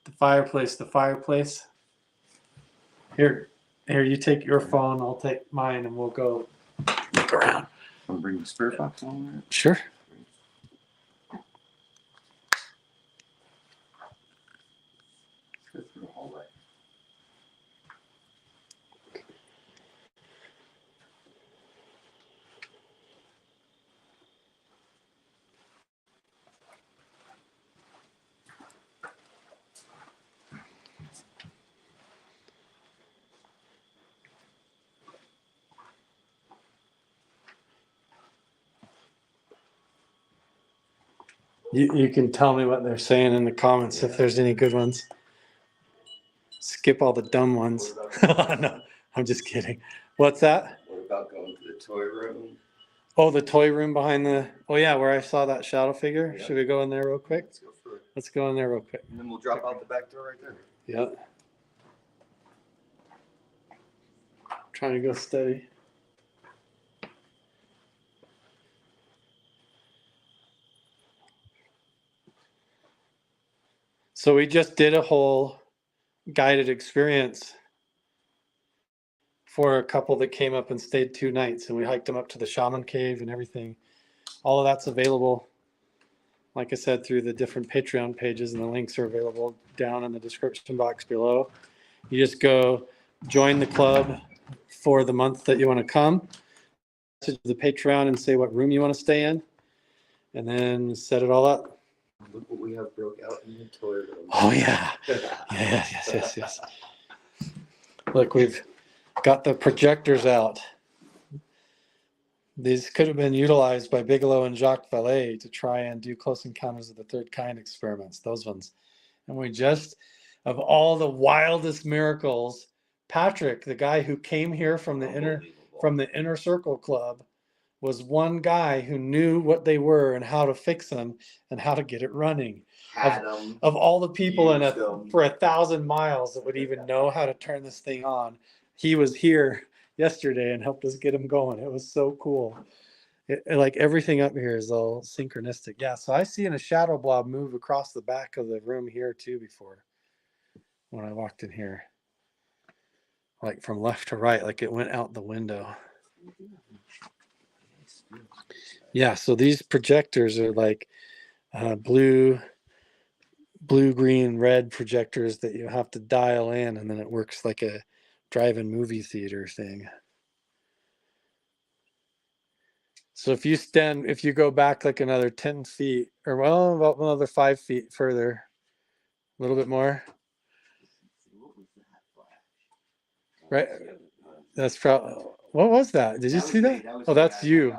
The fireplace. Here, you take your phone, I'll take mine, and we'll go look around. Want to bring the spirit box on there? Sure. Let's go through the hallway. You can tell me what they're saying in the comments if there's any good ones. Skip all the dumb ones. No, I'm just kidding. What's that? What about going to the toy room? Oh, the toy room behind the. Oh yeah, where I saw that shadow figure. Yeah. Should we go in there real quick? Let's go for it. Let's go in there real quick. And then we'll drop out the back door right there. Yeah. Trying to go steady. So we just did a whole guided experience for a couple that came up and stayed 2 nights, and we hiked them up to the shaman cave and everything. All of that's available, like I said, through the different Patreon pages, and the links are available down in the description box below. You just go join the club for the month that you want to come, message the Patreon and say what room you want to stay in, and then set it all up. Look what we have broke out in the toy room. Oh yeah. Yes. Look, we've got the projectors out. These could have been utilized by Bigelow and Jacques Vallée to try and do close encounters of the third kind experiments, those ones. And we just, of all the wildest miracles, Patrick, the guy who came here from the inner circle club, was one guy who knew what they were and how to fix them and how to get it running. Had them. Of all the people Used them. for 1,000 miles that would even know how to turn this thing on, he was here yesterday and helped us get him going. It was so cool. Like everything up here is all synchronistic. Yeah, so I seen a shadow blob move across the back of the room here too before when I walked in here. Like from left to right, like it went out the window. Yeah, so these projectors are like blue, green, red projectors that you have to dial in, and then it works like a drive-in movie theater thing. So if you go back like another 10 feet, or well, about another 5 feet further, a little bit more. Right? That's probably, what was that? Did you see that? Oh, that's you.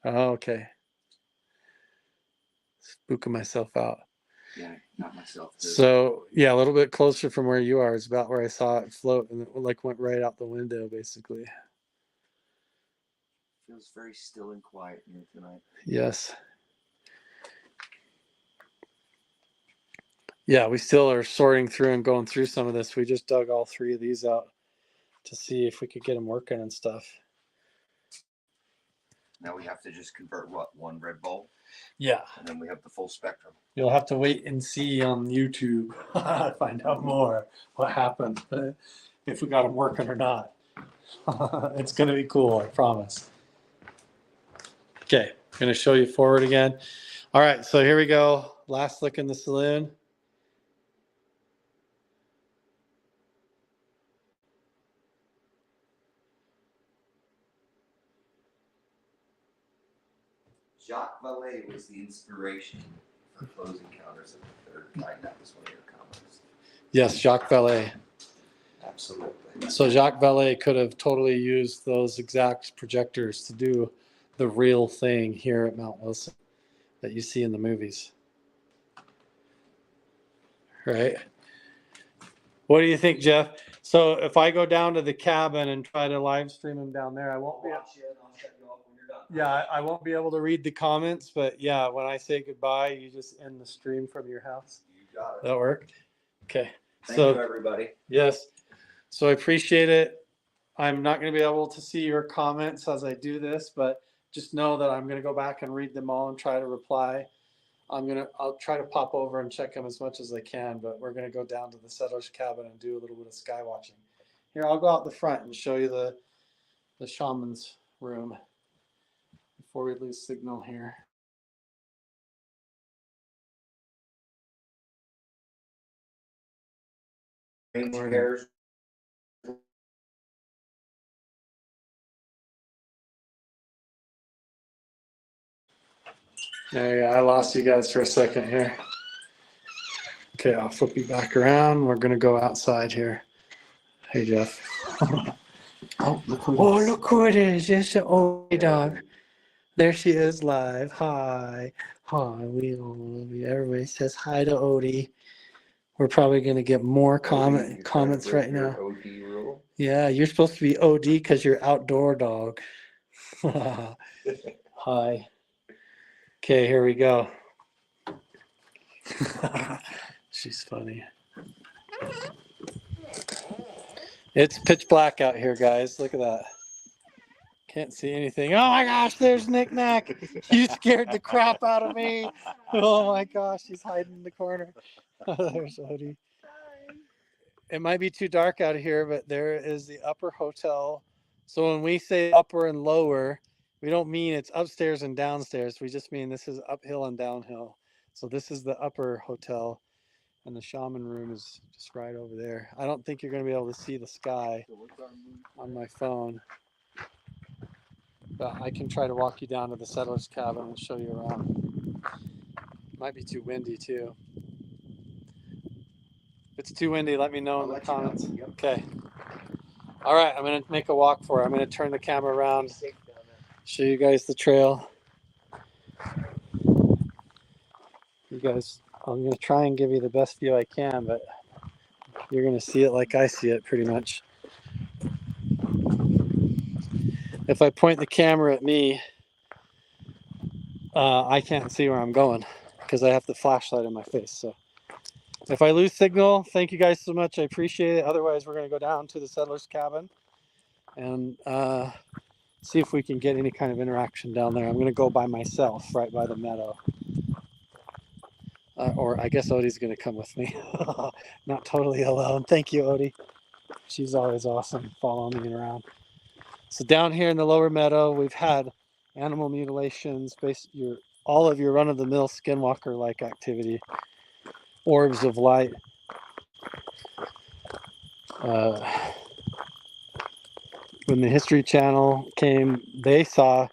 Oh, okay. Spooking myself out. Yeah, not myself too. So yeah, a little bit closer from where you are is about where I saw it float, and it like went right out the window basically. Feels very still and quiet here tonight. Yes. Yeah, we still are sorting through and going through some of this. We just dug all 3 of these out to see if we could get them working and stuff. Now we have to just convert what, 1 red bulb? Yeah. And then we have the full spectrum. You'll have to wait and see on YouTube. Find out more what happened, if we got them working or not. It's going to be cool, I promise. Okay, I'm going to show you forward again. All right, so here we go. Last look in the saloon. Jacques Vallée was the inspiration for close encounters of the third kind. That was one of your comments. Yes, Jacques Vallée. Absolutely. So Jacques Vallée could have totally used those exact projectors to do the real thing here at Mount Wilson that you see in the movies. Right? What do you think, Jeff? So if I go down to the cabin and try to live stream them down there, I won't be. Yeah, I won't be able to read the comments, but yeah, when I say goodbye, you just end the stream from your house. You got it. That'll work. Okay. Thank you, everybody. Yes. So I appreciate it. I'm not going to be able to see your comments as I do this, but just know that I'm going to go back and read them all and try to reply. I'll try to pop over and check them as much as I can, but we're going to go down to the settler's cabin and do a little bit of sky watching. Here, I'll go out the front and show you the shaman's room before we lose signal here. Chairs. Yeah, I lost you guys for a second here. Okay, I'll flip you back around. We're gonna go outside here. Hey, Jeff. Oh, look who it is. It's an old dog. There she is live. Hi. Hi, everybody says hi to Odie. We're probably going to get more comments right now. OD rule. Yeah, you're supposed to be OD because you're outdoor dog. Hi. Okay, here we go. She's funny. It's pitch black out here, guys. Look at that. Can't see anything. Oh my gosh, there's Knick Knack. You scared the crap out of me. Oh my gosh, he's hiding in the corner. There's Odie. It might be too dark out here, but there is the upper hotel. So when we say upper and lower, we don't mean it's upstairs and downstairs. We just mean this is uphill and downhill. So this is the upper hotel, and the shaman room is just right over there. I don't think you're going to be able to see the sky on my phone, but I can try to walk you down to the settler's cabin and show you around. It might be too windy too. If it's too windy, let me know in the comments. Yep. Okay. All right, I'm going to make a walk for it. I'm going to turn the camera around, show you guys the trail. You guys, I'm going to try and give you the best view I can, but you're going to see it like I see it pretty much. If I point the camera at me, I can't see where I'm going because I have the flashlight in my face. So if I lose signal, thank you guys so much. I appreciate it. Otherwise, we're going to go down to the settler's cabin and see if we can get any kind of interaction down there. I'm going to go by myself right by the meadow. Or I guess Odie's going to come with me. Not totally alone. Thank you, Odie. She's always awesome following me around. So down here in the lower meadow, we've had animal mutilations, all of your run-of-the-mill Skinwalker-like activity, orbs of light. When the History Channel came, they saw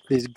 these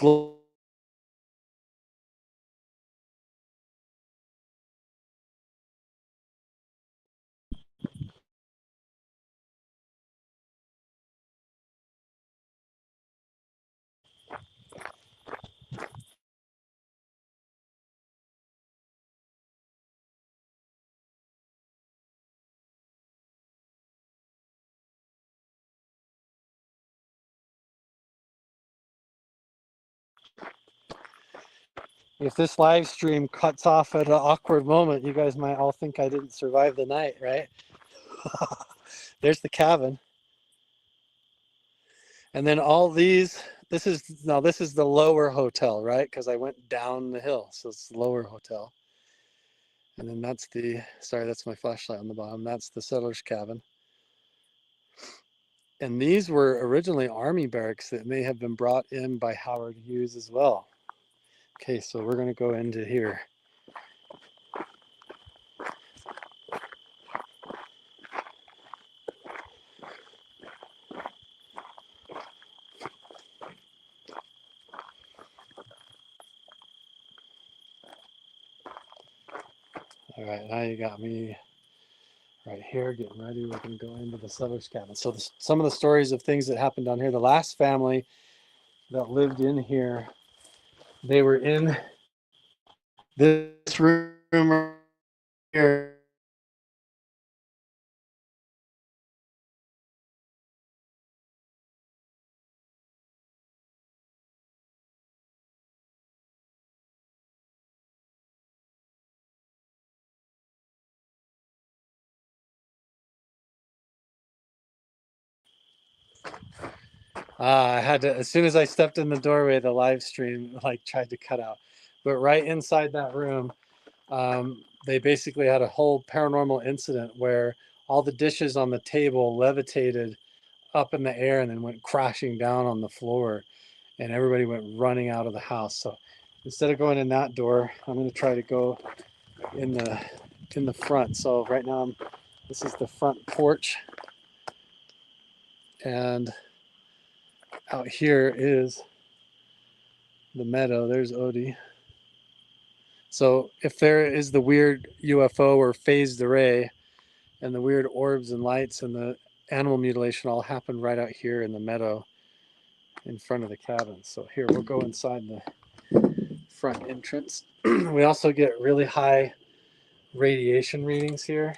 If this live stream cuts off at an awkward moment, you guys might all think I didn't survive the night, right? There's the cabin. And then all these, this is the lower hotel, right? Because I went down the hill, so it's the lower hotel. And then that's that's my flashlight on the bottom. That's the settler's cabin. And these were originally army barracks that may have been brought in by Howard Hughes as well. Okay, so we're going to go into here. All right, now you got me right here getting ready. We're going to go into the settler's cabin. So some of the stories of things that happened down here. The last family that lived in here, they were in this room right here. I had to, as soon as I stepped in the doorway, the live stream like tried to cut out. But right inside that room, they basically had a whole paranormal incident where all the dishes on the table levitated up in the air and then went crashing down on the floor, and everybody went running out of the house. So instead of going in that door, I'm going to try to go in the front. So right now, this is the front porch, and out here is the meadow. There's Odie. So if there is the weird UFO or phased array and the weird orbs and lights and the animal mutilation all happened right out here in the meadow in front of the cabin. So here, we'll go inside the front entrance. We also get really high radiation readings here.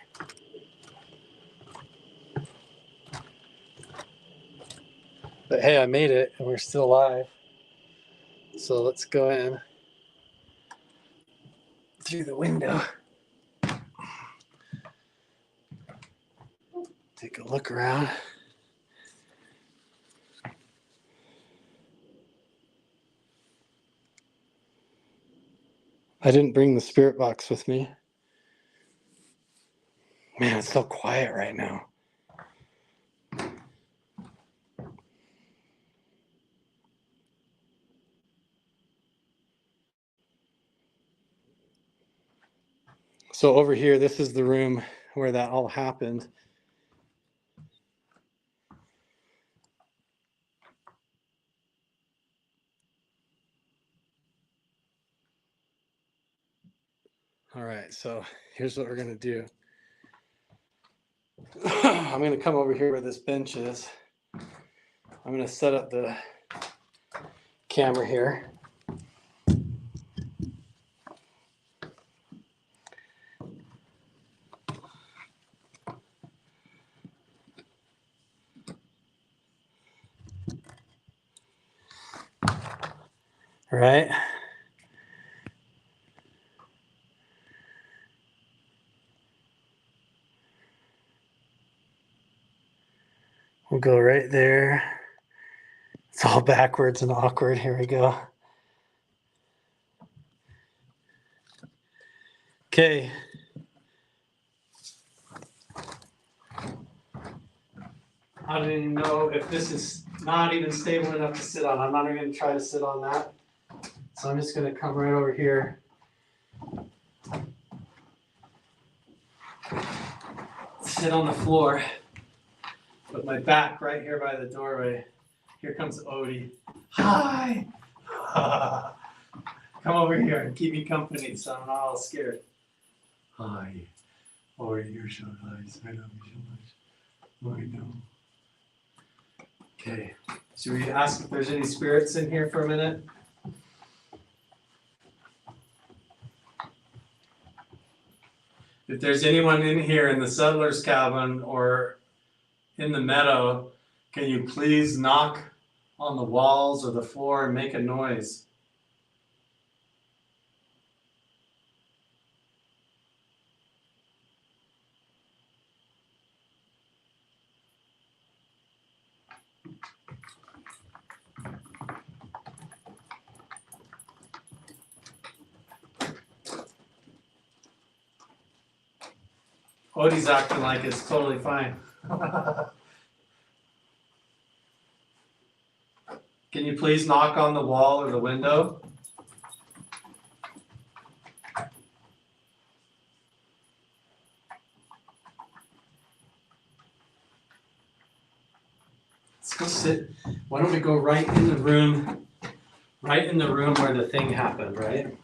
But hey, I made it and we're still alive. So let's go in through the window. Take a look around. I didn't bring the spirit box with me. Man, it's so quiet right now. So over here, this is the room where that all happened. All right, so here's what we're gonna do. I'm gonna come over here where this bench is. I'm gonna set up the camera here. All right. We'll go right there. It's all backwards and awkward. Here we go. Okay. I don't even know if this is not even stable enough to sit on. I'm not even going to try to sit on that. So I'm just going to come right over here. Sit on the floor. Put my back right here by the doorway. Here comes Odie. Hi! Come over here and keep me company so I'm not all scared. Hi. Odie, you're so nice. I love you so much. I know. Okay. Should we ask if there's any spirits in here for a minute? If there's anyone in here in the settler's cabin or in the meadow, can you please knock on the walls or the floor and make a noise? Odie's acting like it's totally fine. Can you please knock on the wall or the window? Let's go sit. Why don't we go right in the room where the thing happened, right?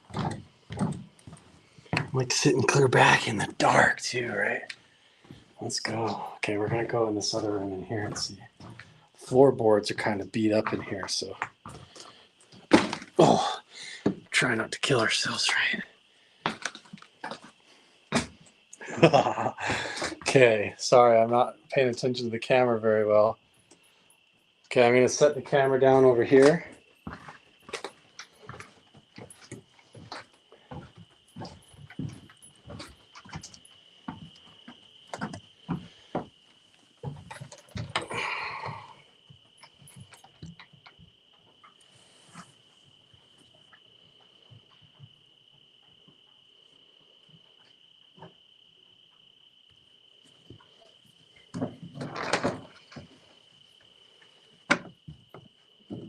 Like sitting clear back in the dark too, right? Let's go. Okay, we're gonna go in this other room in here and see. Floorboards are kind of beat up in here, so. Oh, try not to kill ourselves, right? Okay, sorry, I'm not paying attention to the camera very well. Okay, I'm gonna set the camera down over here.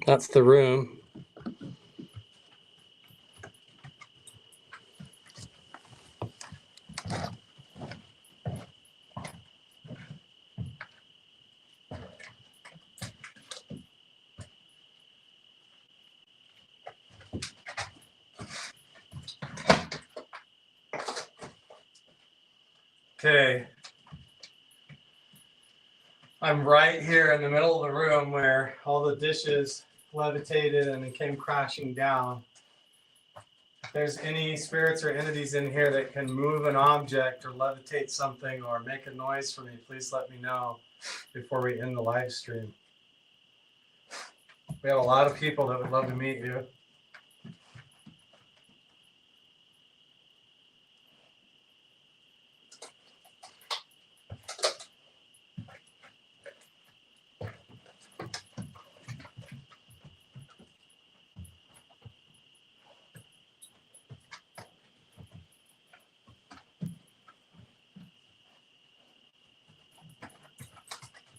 That's the room. Okay. I'm right here in the middle of the room where all the dishes levitated and it came crashing down. there's any spirits or entities in here that can move an object or levitate something or make a noise for me, please let me know before we end the live stream. We have a lot of people that would love to meet you.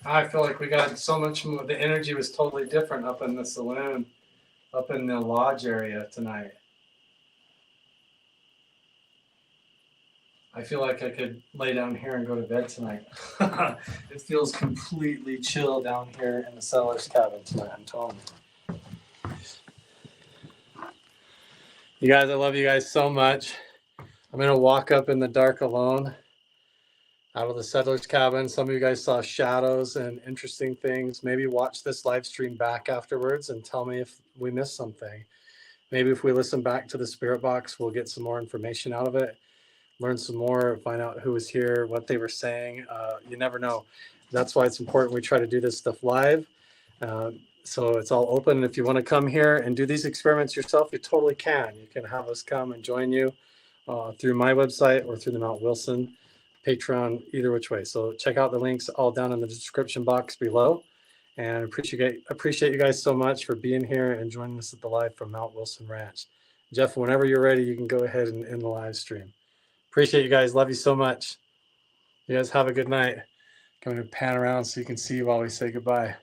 I feel like we got so much more. The energy was totally different up in the saloon, up in the lodge area tonight. I feel like I could lay down here and go to bed tonight. It feels completely chill down here in the seller's cabin tonight, I'm telling you. You guys, I love you guys so much. I'm going to walk up in the dark alone out of the settler's cabin. Some of you guys saw shadows and interesting things. Maybe watch this live stream back afterwards and tell me if we missed something. Maybe if we listen back to the spirit box, we'll get some more information out of it, learn some more, find out who was here, what they were saying. You never know. That's why it's important we try to do this stuff live. So it's all open. If you want to come here and do these experiments yourself, you totally can. You can have us come and join you through my website or through the Mount Wilson Patreon, either which way. So check out the links all down in the description box below. And appreciate you guys so much for being here and joining us at the live from Mount Wilson Ranch. Jeff, whenever you're ready, you can go ahead and end the live stream. Appreciate you guys. Love you so much. You guys have a good night. I'm going to pan around so you can see while we say goodbye.